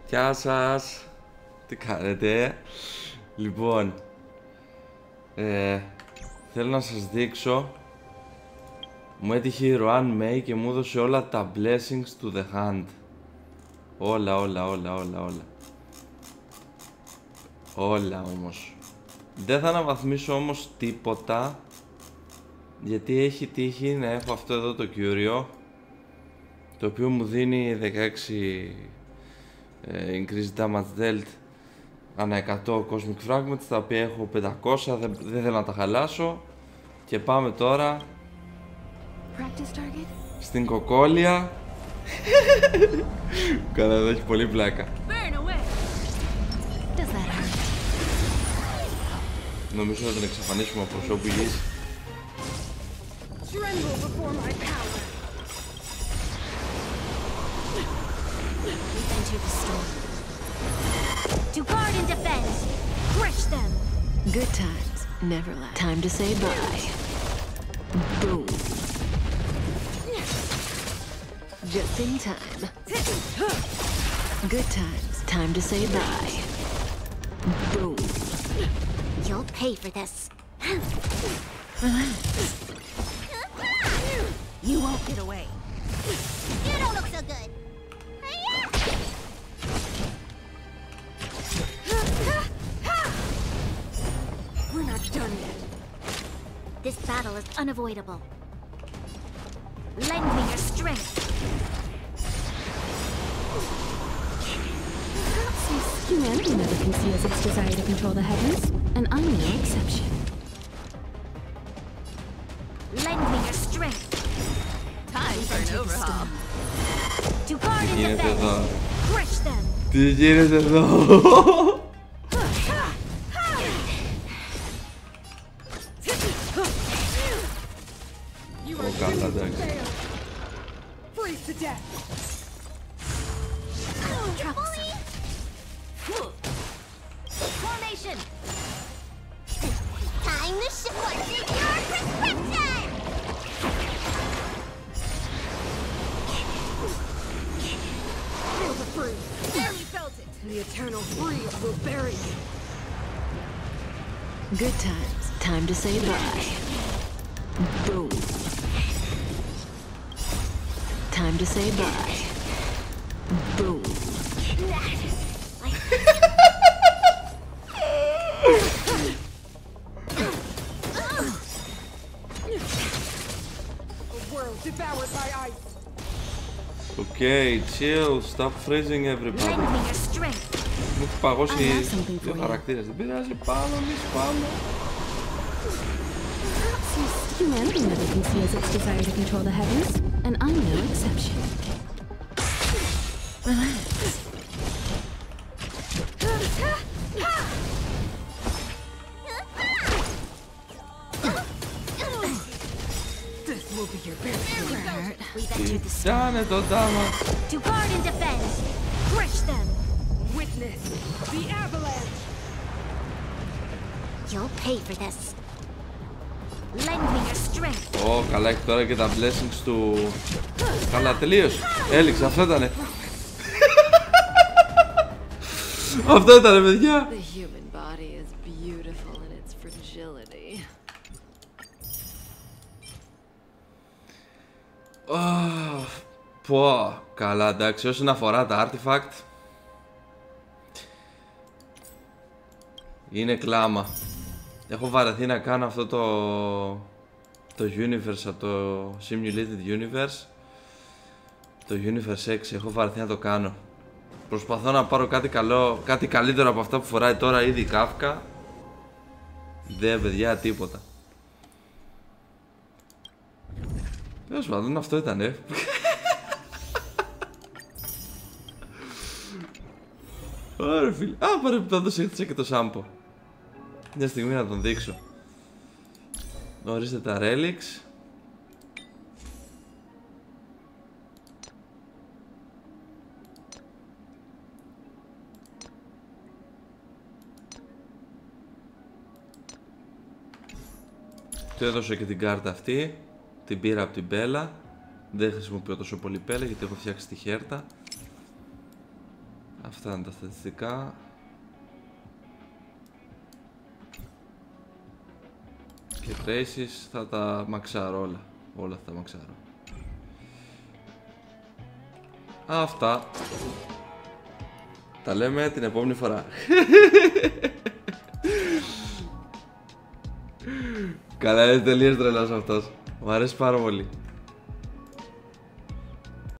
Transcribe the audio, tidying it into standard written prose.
Γεια σας. Τι κάνετε? Λοιπόν, θέλω να σας δείξω. Μου έτυχε η Roanne May και μου έδωσε όλα τα blessings to the hand. Όλα. Όλα όμως. Δεν θα αναβαθμίσω όμως τίποτα, γιατί έχει τύχει να έχω αυτό εδώ το Curio, το οποίο μου δίνει 16 increased damage dealt ανά 100 cosmic fragments, τα οποία έχω 500, δεν θέλω να τα χαλάσω. Και πάμε τώρα στην κοκόλια. Καλά, εδώ έχει πολύ πλάκα. Νομίζω να την εξαφανίσουμε από προσώπου γης. To guard and defend. Crush them. Good times never last. Time to say bye. Boom. Just in time. Good times. Time to say bye. Boom. You'll pay for this. Relax. You won't get away. You don't look so good. We're not done yet. This battle is unavoidable. Lend me your strength. Humanity never conceals its desire to control the heavens, and I'm no exception. Lend me your strength. Time for an overhaul. To guard and defend. Crush them. Τι γίνεται εδώ? Καλά, εντάξει. Formation. Time to show what's in your prescription. Feel the freeze. There we felt it. The eternal freeze will bury you. Good times. Time to say bye. Boom. Time to say bye. Boom. A world devoured by ice. Okay, chill, stop freezing everybody. Lend me your strength. Μου έχει παγώσει δύο χαρακτήρες. Δεν πειράζει, πάμε εμείς, πάμε. Humanity never conceals its desire to control the heavens, and I'm no exception. Relax. This will be your best friend. We've entered the storm. Κάνε το damage. To guard and defend. Crush them. Witness the avalanche. You'll pay for this. Lend me your strength. Ω, καλά, έχει τώρα και τα blessings του. Καλά, τελείωσε. Έληξε, αυτό ήτανε. Αυτό ήτανε, παιδιά. The human body is beautiful in its fragility. Πω, καλά, εντάξει, όσον αφορά τα artifact είναι κλάμα. Έχω βαρεθεί να κάνω αυτό το universe από το Simulated Universe. Το Universe 6, έχω βαρεθεί να το κάνω. Προσπαθώ να πάρω κάτι καλό, κάτι καλύτερο από αυτά που φοράει τώρα ήδη η Kafka. Δεν, παιδιά, τίποτα. Τέλος πάντων, αυτό ήτανε. Ωραία, φίλε. Α, παρεμπιπτόντως έχτισα και το σάμπο. Μια στιγμή να τον δείξω. Ορίστε τα relics. Του έδωσα και την κάρτα αυτή. Την πήρα από την Μπέλα. Δεν χρησιμοποιώ τόσο πολύ Μπέλα γιατί έχω φτιάξει τη χέρτα. Αυτά είναι τα στατιστικά. Και traces θα τα μαξάρω όλα. Όλα θα τα μαξάρω. Αυτά. Τα λέμε την επόμενη φορά. Καλά, είναι τελείως τρελός αυτός. Μου αρέσει πάρα πολύ.